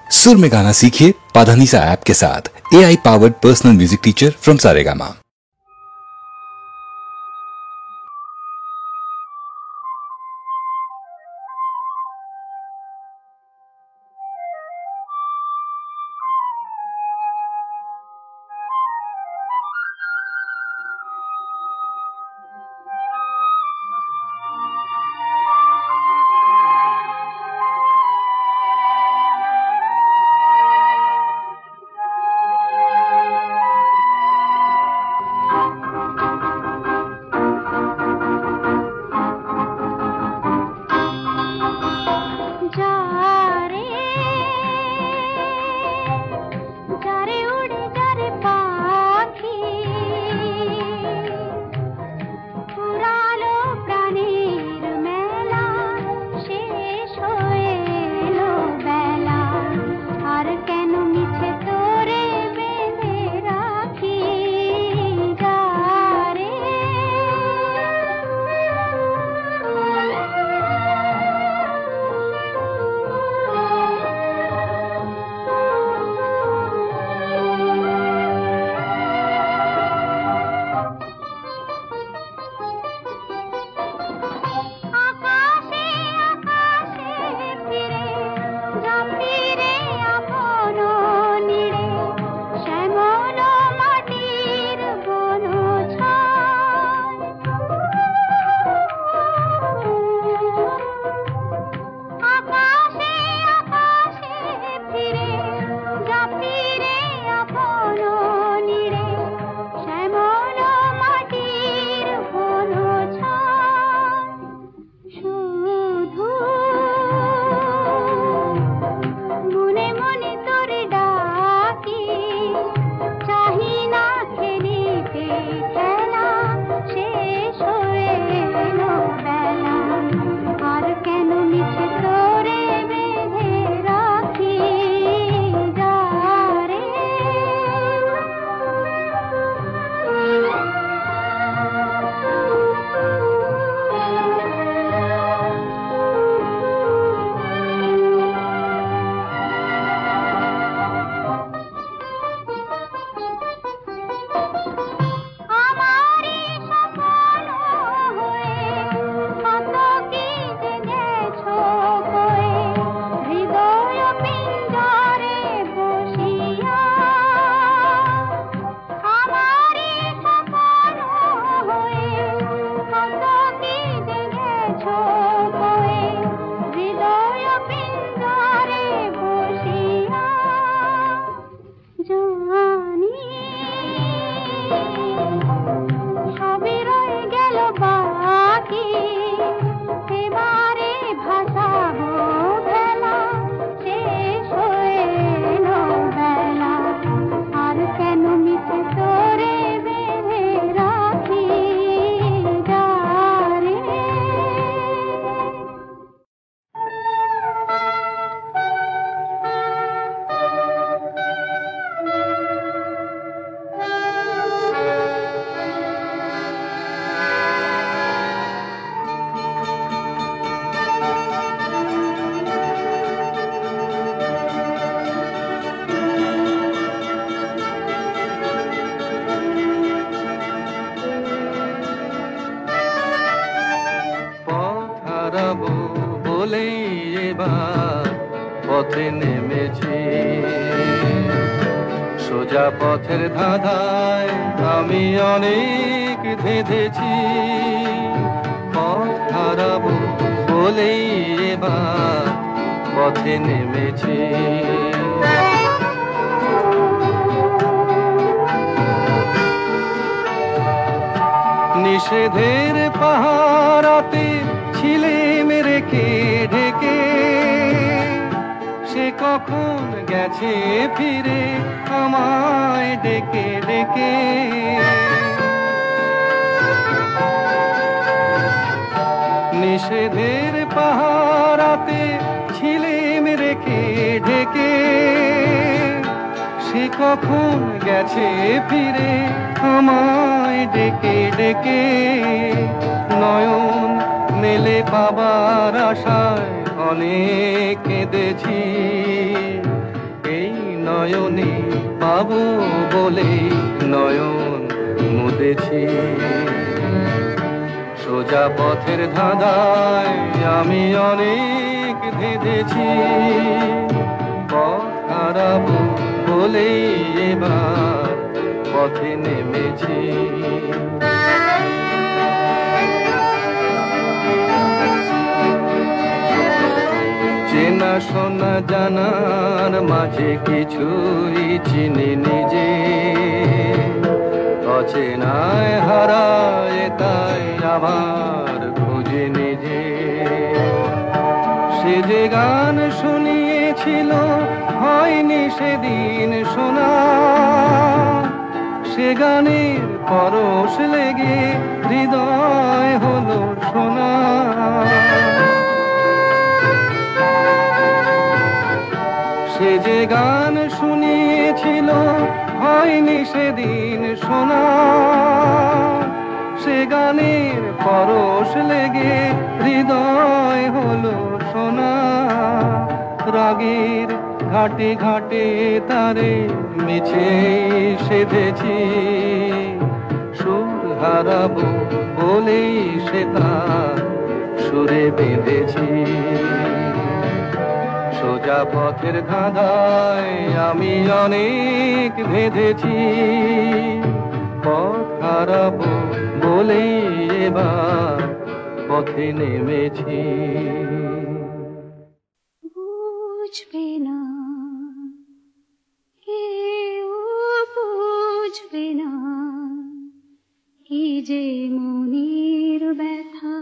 सुर में गाना सीखिए पाधानीसा ऐप के साथ। AI powered personal music teacher from Saregama. পথে নেমেছি, সোজা পথের ধাঁধায় আমি অনেক ধেঁধেছি। পথ হারাবো বলেই এবার পথে নেমেছি। নিষেধের পাহারাতে ছিলেম রেখে ঢেকে, সে কখন গেছে ফিরে আমায় ডেকে ডেকে। নিষেধের পাহারাতে ছিলেম রেখে ঢেকে, সে কখন গেছে ফিরে আমায় ডেকে ডেকে। নয়ন মেলে পাবার আশায় অনেক কেঁদেছি, নয়নে পাবো বলে নয়ন মুদেছি। সোজা পথের ধাঁধায় আমি অনেক ধেঁধেছি, পথ হারাবো বলেই এবার পথে নেমেছি। চেনা শোনা জানার মাঝে কিছুই চিনি নিজে, অচেনায় হারায় তাই আবার খুঁজে নিজে। সে যে গান শুনিয়েছিল হয়নি সেদিন শোনা, সে গানের পরশ লেগে হৃদয় হলো সোনা। সে যে গান শুনিয়েছিল হয়নি সেদিন শোনা, সে গানের পরশ লেগে হৃদয় হলো সোনা। রাগের ঘাটে ঘাটে তারে মিছে সেধেছি, সুর হারাবো বলেই সে তার সুরে বেঁধেছি। সোজা পথের ধাঁধায় আমি অনেক ভেঁধেছি, পথ হারাবো বলেই এবার পথে নেমেছি। বুঝবে না কেউ, বুঝবে না কি যে মনের ব্যথা।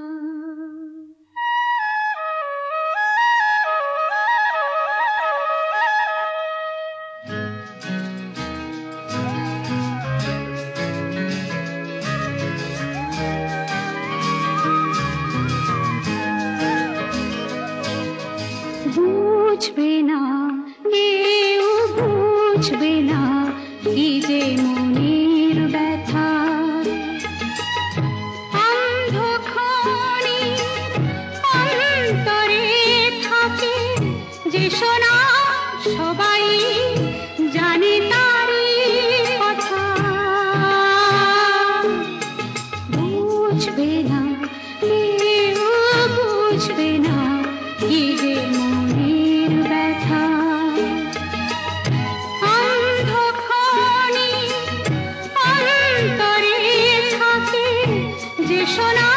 বুঝবে না কেউ, বুঝবে না কি যে মনের ব্যথা। অন্ধকারে অন্তরে থাকে যে শোনা, সবাই জানে তারই কথা। বুঝবে না কেউ, বুঝবে না কি যে মনের ব্যথা। অন্ধকারে অন্তরে থাকে যে শোনা,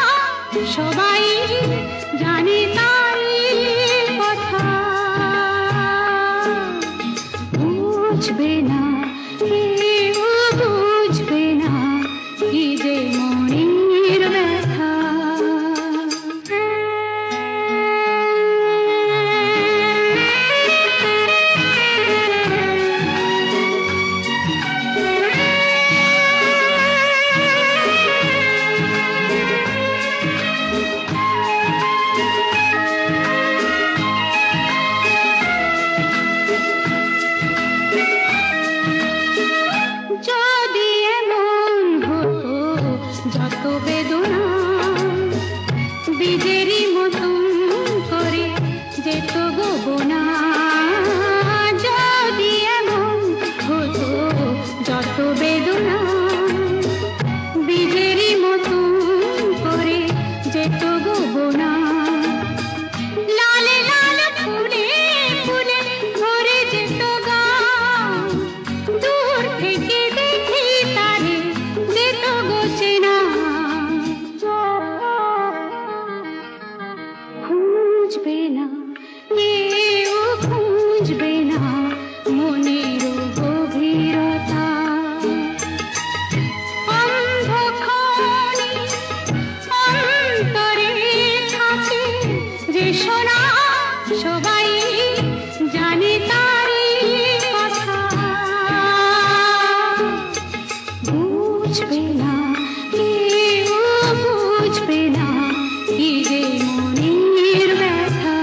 সবাই জানে তারই কথা। বুঝবে না কেউ, বুঝবে না কি যে মনের ব্যথা। যদি এমন হতো যত বেদনা বীজেরই মতন করে যেত গোবনা। যদি এমন হতো যত বেদনা বীজেরই মতন করে যেত গোবনা। লালে লাল ফুলে ফুলে ভরে যেত গান, দূর থেকে দেখি তারে যেত গোচেনা। খুঁজবে না কেউ, খুঁজবে না মনের গভীরতা। অন্ধকারে অন্তরে থাকে যে শোনা, সবাই জানে তারই কথা। বুঝবে না কেউ, বুঝবে না কি যে মনের ব্যথা।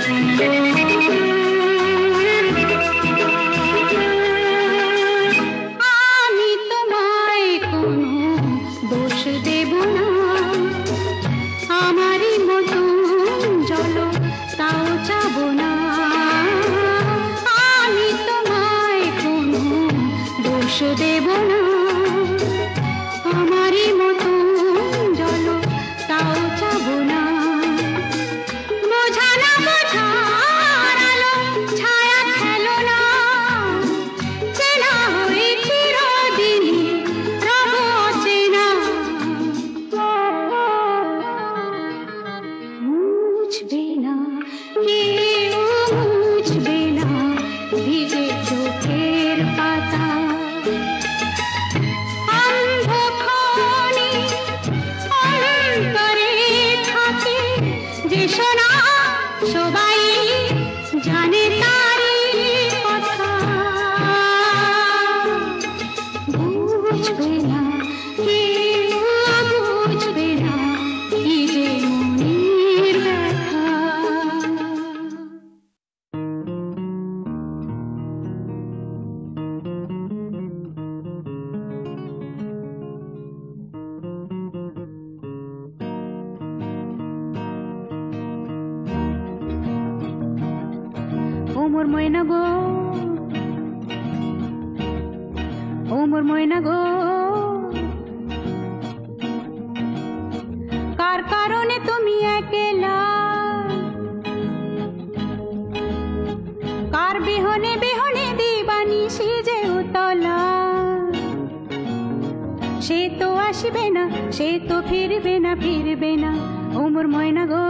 আমি তোমায় কোনো দোষ দেব না, আমারই মতন চলো তাও চাবো না। আমি তোমায় কোনো দোষ দেব না, আমারই মতন চলো তাও চাবো না। বোঝা না বোঝার আলো ছায়া খেলো না, চেনা হয়ে চিরদিনই রব অচেনা। মুছবে না কেউ, মুছবে না ভিজে চোখের পাতা। অন্ধক্ষণে অন্তরে থাকে যে শোনা, সবাই জানে তারই কথা। বুঝবে না কেউ, বুঝবে না কি যে মনের ব্যথা। ও মোর ময়না গো, ও মোর ময়না গো, কার কারণে তুমি একলা, কার বিহনে বিহনে দিবানিশি যে উতলা। সে তো আসবে না, সে তো ফিরবে না, ফিরবে না ও মোর ময়না গো।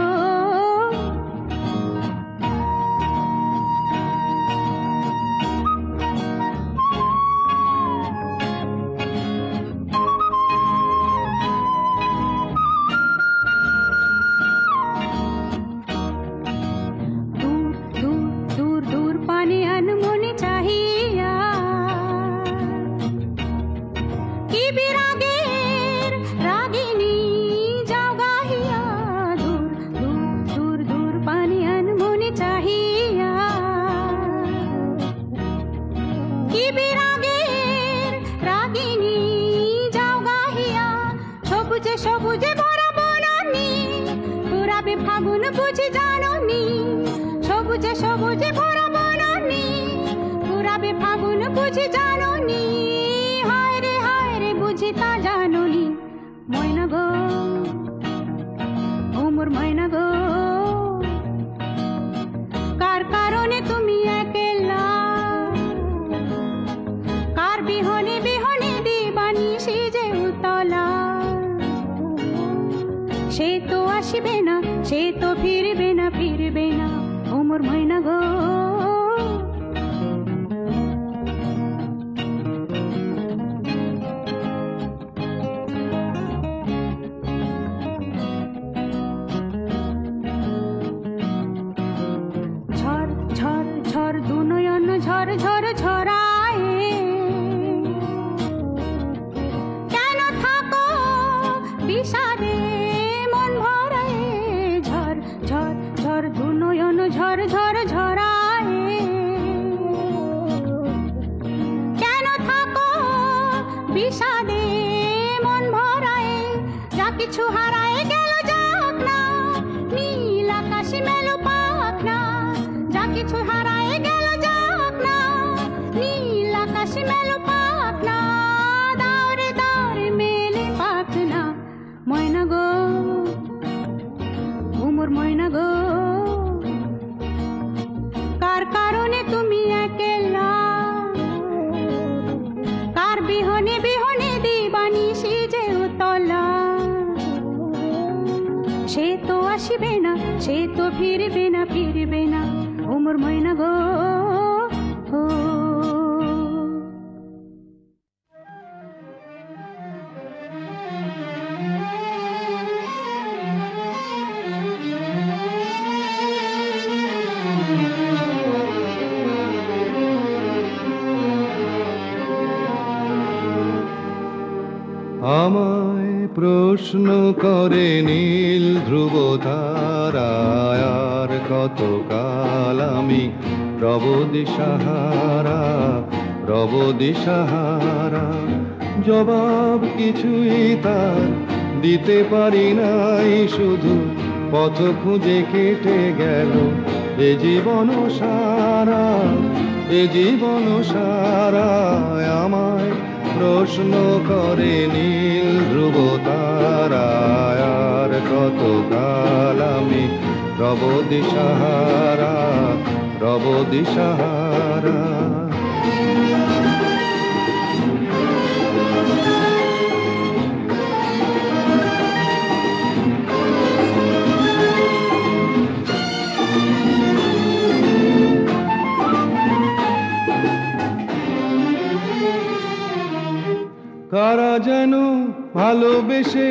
সবুজে ভরা বনানি পুরাবে ফাগুন বুঝি জাননি, সবুজে সবুজে ভরা বনানি পুরাবে ফাগুন বুঝি জাননি। হায় রে বুঝি তা জাননি ময়না গো, ও মোর ময়না গো, কার কারণে তুমি একলা, কার বিহনে বিহনে দিবানিশি যে উতলা। সে তো আসবে না, সে তো ফিরবে না, ফিরবে না ও মোর ময়না গো। ঝড় ঝড় ঝড় দু নয়ন ঝড় ঝড় ঝরায়, কেন থাকো বিষাদে মন ভরায়। ঝড় ঝড় ঝড় দু নয়ন ঝড় ঝড় ঝরায়, কেন থাকো বিষাদে মন ভরায়। যা কিছু হারায় গেল যাক না, নীল আকাশ মেলো পাক না। যা কিছু হারায় গেল যাক না, নীল আকাশ মেলো পাক না। দাওরে দাওরে মেলে পাক না ময়না গো, ও মোর ময়না গো, কার কারণে তুমি একলা, কার বিহনে বিহনে দিবানিশি যে উতলা। সে তো আসবে না, সে তো ফিরবে না, ফিরবে না ও মোর ময়না গো। আমায় প্রশ্ন করে নীল ধ্রুব তারায় আর কত কাল আমি রব দিশাহারা, রব দিশাহারা। জবাব কিছুই তার দিতে পারি নাই, শুধু পথ খুঁজে কেটে গেল এ জীবন সারা, এ জীবন সারা। আমায় প্রশ্ন করে নীল ধ্রুব তারা, আর কত কাল আমি রব দিশাহারা, রব দিশাহারা। কারা যেন ভালোবেসে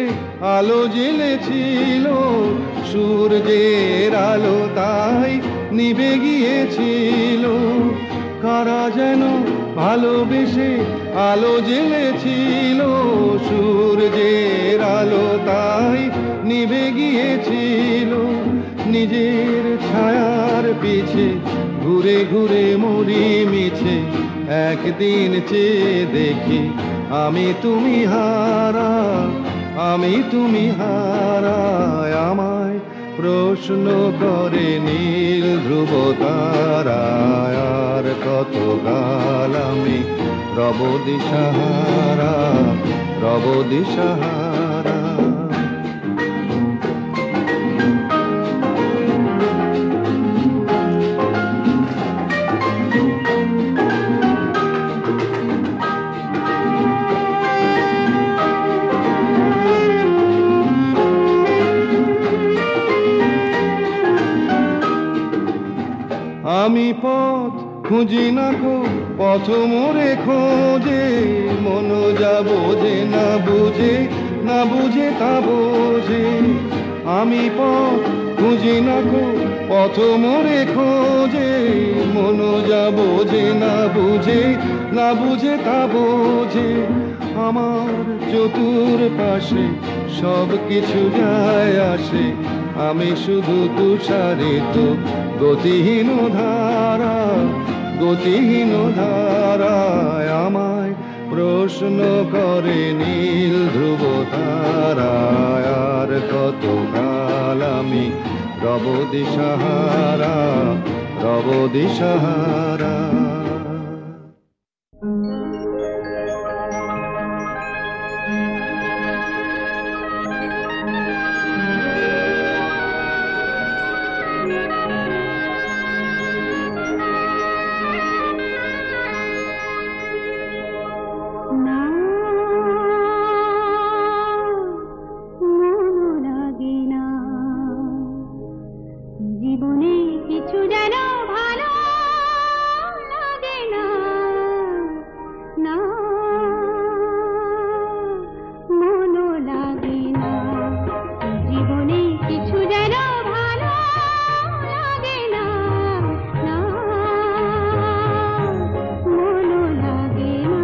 আলো জ্বেলেছিল, সূর্যের আলো তাই নিভে গিয়েছিল। কারা যেন ভালোবেসে আলো জ্বেলেছিল, সূর্যের আলো তাই নিভে গিয়েছিল। নিজের ছায়ার পিছে ঘুরে ঘুরে মরি মিছে, একদিন চেয়ে দেখি আমি তুমি হারা, আমি তুমি হারা। আমায় প্রশ্ন করে নীল ধ্রুব তারা, আর কত কাল আমি রব দিশাহারা, রব দিশাহারা। আমি পথ খুঁজি না গো, পথ মোরে খোঁজে, মন যা বোঝে না বুঝে, না বুঝে তা বোঝে। আমি পথ খুঁজি না গো, পথ মোরে খোঁজে, মন যা বোঝে না বুঝে, না বুঝে তা বোঝে। আমার চতুর পাশে সব কিছু যায় আসে, আমি শুধু তুষারিত গতিহীন ধারা, গতিহীন ধারায়। আমায় প্রশ্ন করে নীল ধ্রুব তারা, আর কত কাল আমি রব দিশাহারা, রব দিশাহারা। জীবনে কিছু যেন ভালো লাগে না, না মনও লাগে না। জীবনে কিছু যেন ভালো লাগে না, না মনও লাগে না।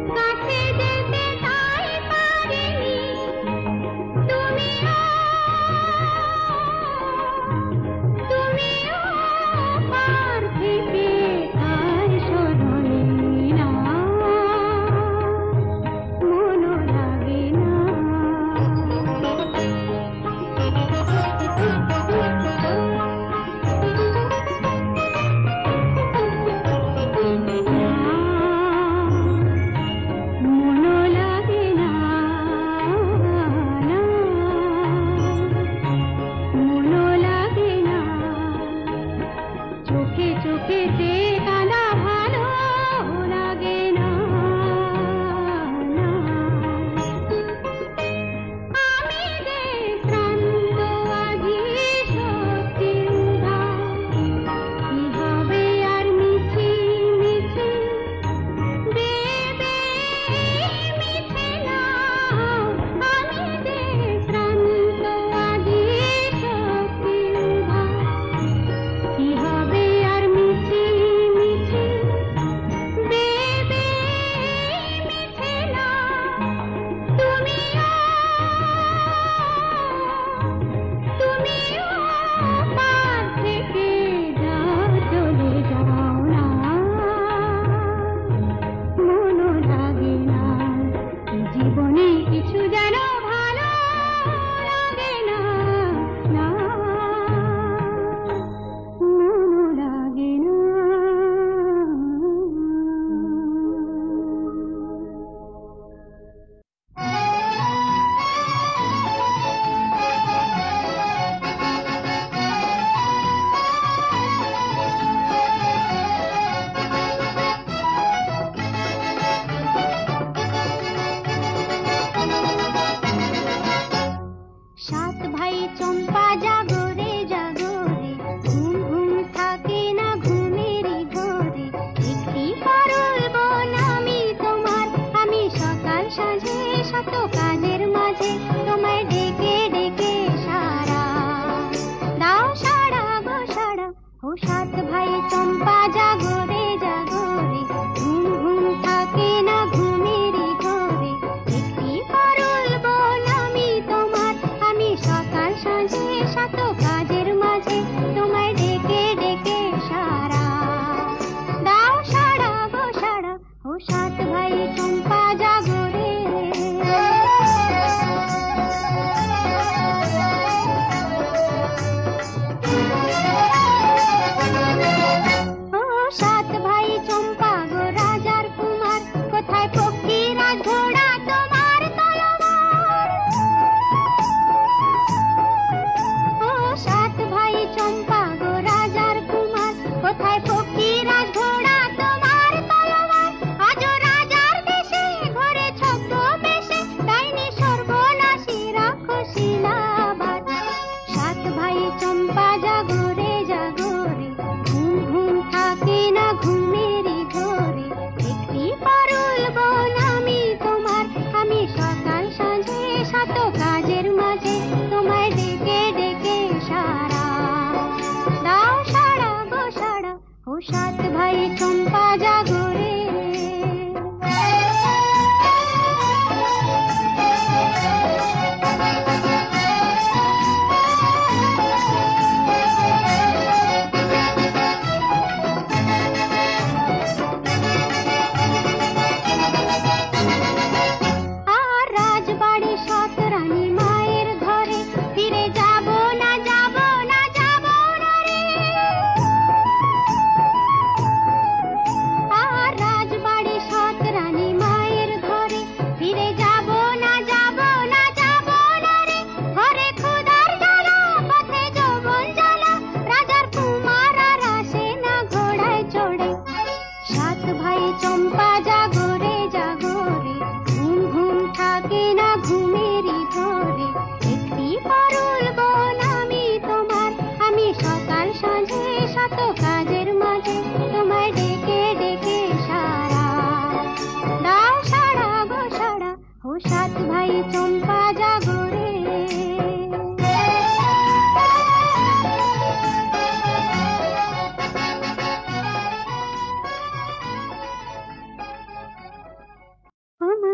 কাছে যেতে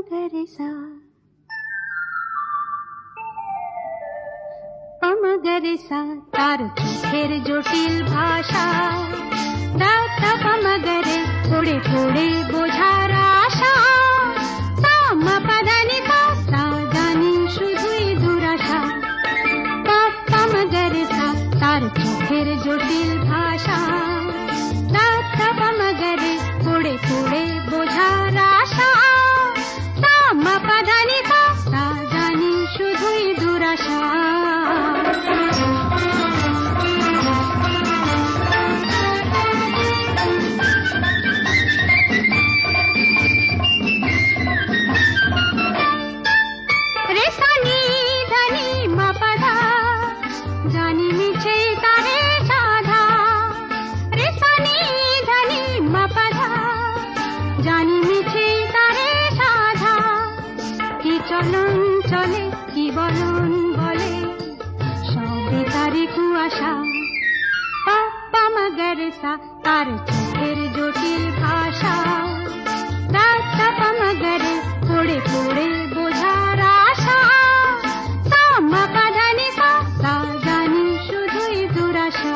পমগরেসা পমগরেসা তার চোখের জটিল ভাষা দাতা পমগরে পড়ে পড়ে বোঝার আশা সামা পাদানি সা জানি শুধুই দুরাশা পমগরেসা তার চোখের জটিল ভাষা দাতা পমগরে পড়ে পড়ে বোঝার আশা সামা পাদানি সা জানি শুধুই দুরাশা চলন চলে কি বলন বলে সবে তারি কুয়াশা পমগরেসা তার চোখের জটিল ভাষা দাতা পমগরে পড়ে পড়ে বোঝার আশা সামা পাধানি সা জানি শুধুই দুরাশা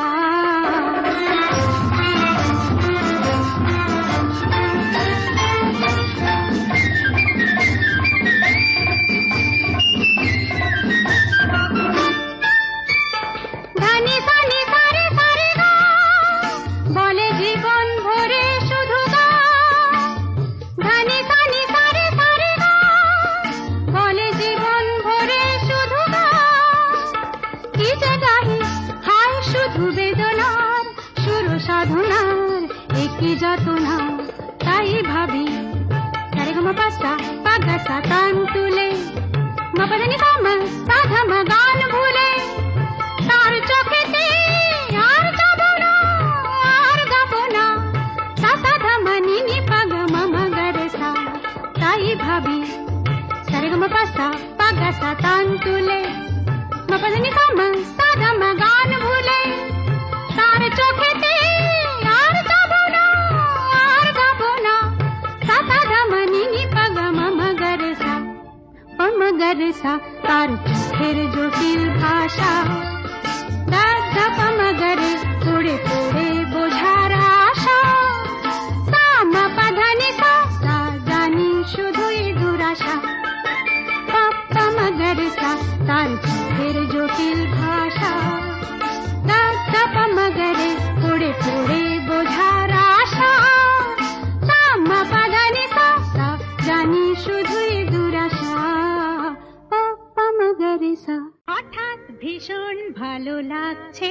সাধনার একই যাতনা তাই ভাবি সারেগামা পাসা পাগাসা কান তুলে মাপাদানি সামা সাধামা গান ভুলে তার চোখেতে আর যাবো না আর গাবো না সাধামা নিনি পাগামা মগরেসা তাই ভাবি সারেগামা পাসা পাগাসা কান তুলে মাপাদানি সামা সাধামা গান ভুলে তার চোখেতে আর যাবো না আর গাবো না সাধামা নিনি পাগামা মগরেসা পমগরেসা তার চোখের জটিল ভাষা দাদা পমগরে পড়ে পড়ে বোঝার আশা সামা পাধানি সা জানি শুধুই দুরাশা পমগরেসা তার চোখের জটিল ভাষা দাদা পমগরে পড়ে পড়ে বোঝার আশা সামা পাধানি সা জানি শুধুই দুরাশা পমগরেসা হঠাৎ ভীষণ ভালো লাগছে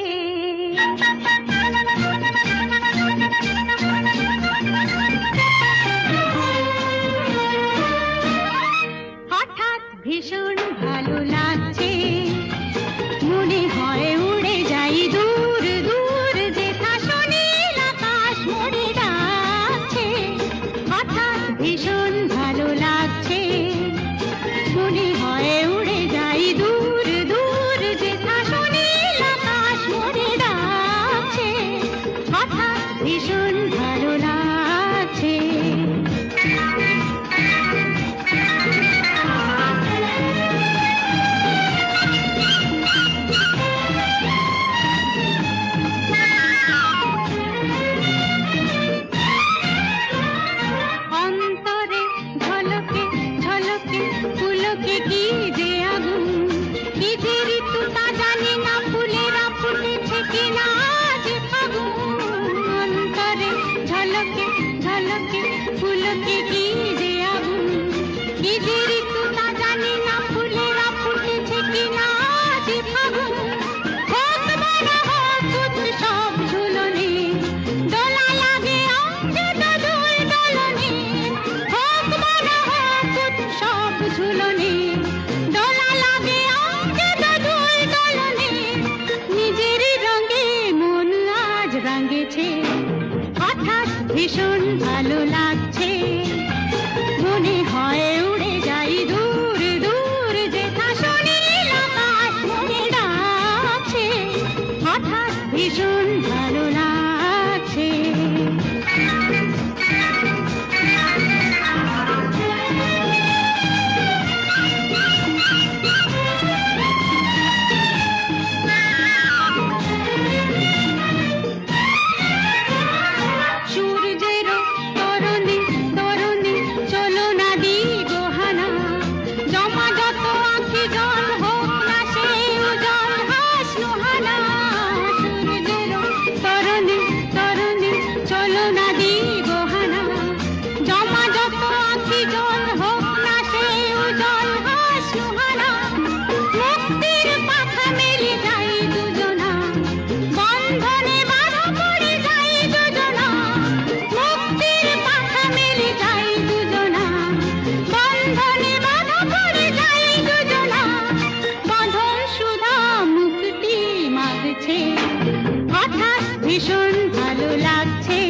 হঠাৎ ভীষণ ভালো লাগছে মনে হয় উড়ে যাই দূর দূর যেথা সুনীল আকাশ মোড়ে ডাকছে হঠাৎ ভীষণ ভালো লাগছে মনে হয় উড়ে যাই দূর দূর যেথা সুনীল আকাশ মোড়ে ডাকছে হঠাৎ ভীষণ ভালো লাগছে ভীষণ ভালো লাগছে মনে হয় উড়ে যাই ভীষণ ভালো লাগছে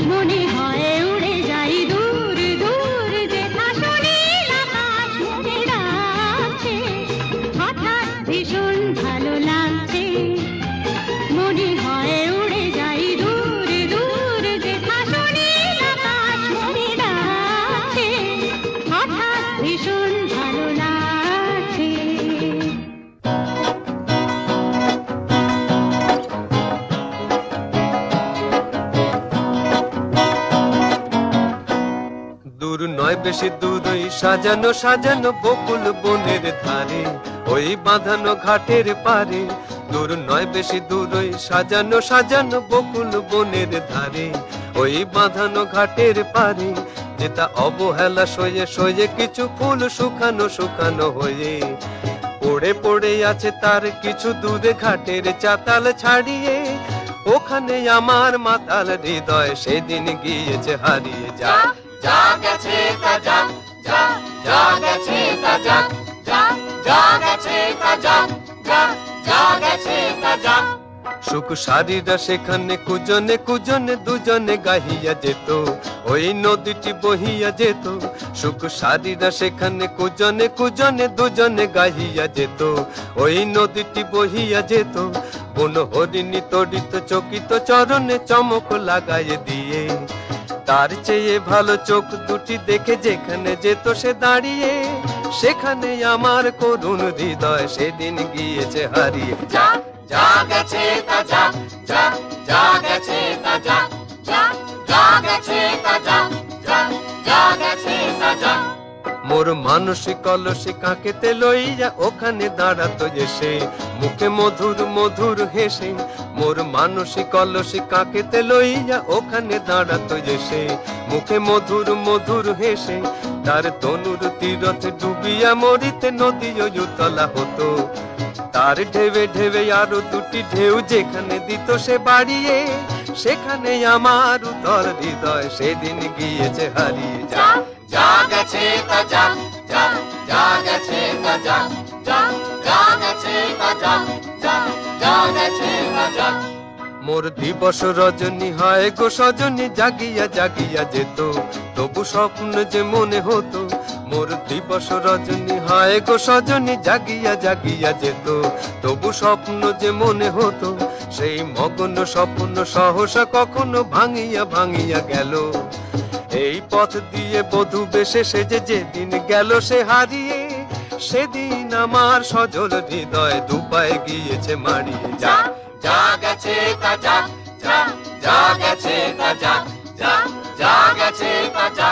মনে হয় উড়ে যাই দূর দূর যেথা সুনীল আকাশ মনে ডাকছে হঠাৎ ভীষণ ভালো লাগছে মনে হয় উড়ে যাই দূর দূর যেথা সুনীল আকাশ মনে ডাকছে হঠাৎ ভীষণ ভালো লাগছে দূর নয় বেশি দূর ওই সাজানো সাজানো বকুল বনের ধারে ওই বাঁধানো ঘাটের পারে দূর নয় বেশি দূর ওই সাজানো সাজানো বকুল বনের ধারে ওই বাঁধানো ঘাটের পারে যেটা অবহেলা সয়ে সয়ে কিছু ফুল শুকানো শুকানো হয়ে পড়ে পড়ে আছে তার কিছু দূরে ঘাটের চাতাল ছাড়িয়ে ওখানে আমার মাতাল হৃদয় সেদিন গিয়েছে হারিয়ে যা যা গেছে তা যা যা যা গেছে তা যা যা যা গেছে তা যা যা যা গেছে তা যা সুখ সারিরা সেখানে কুজনে কুজনে দুজনে গাহিয়া যেত ওই নদীটি বহিয়া যেত সুখ সারিরা সেখানে কুজনে কুজনে দুজনে গাহিয়া যেত ওই নদীটি বহিয়া যেত বন হরিণী তড়িত চকিত চরণে চমক লাগাইয়ে দিয়ে তার চেয়ে ভালো চোখ দুটি দেখে যেখানে যেত সে দাঁড়িয়ে সেখানে আমার করুণ হৃদয় সেদিন গিয়েছে হারিয়ে যা যা গেছে তা যা যা যা গেছে তা যা যা যা গেছে তা যা যা যা গেছে তা যা মোর মানসিক কলসি কাকেতে লইয়া ওখানে দাঁড়াতো এসে মুখে মধুর মধুর হেসে মোর মানসিক কলসি কাকেতে লইয়া ওখানে দাঁড়াতো এসে মুখে মধুর মধুর হেসে তার তনুর তীরথ ডুবিয়া মরিতে নদী উতলা হতো তার ঢেবে ঢেবে আরো দুটি ঢেউ যেখানে দিত সে বাড়িয়ে সেখানে আমার উতর হৃদয় সেদিন গিয়েছে হারিয়ে যা যা গেছে তা যা যা যা গেছে তা যা যা যা গেছে তা যা যা যা গেছে তা যা মোর দিবস রজনী হয় গো সজনী জাগিয়া জাগিয়া যেত তবু স্বপ্ন যে মনে হতো মোর দিবস রজনী হয় গো সজনী জাগিয়া জাগিয়া যেত তবু স্বপ্ন যে মনে হতো সেই মগ্ন স্বপ্ন সহসা কখনো ভাঙিয়া ভাঙিয়া গেল এই পথ দিয়ে বধূ বেশে সেজে যেদিন গেল সে হারিয়ে সেদিন আমার সজল হৃদয় দুপায়ে গিয়েছে মারিয়ে যা যা গেছে তা যা যা যা গেছে তা যা যা যা গেছে তা যা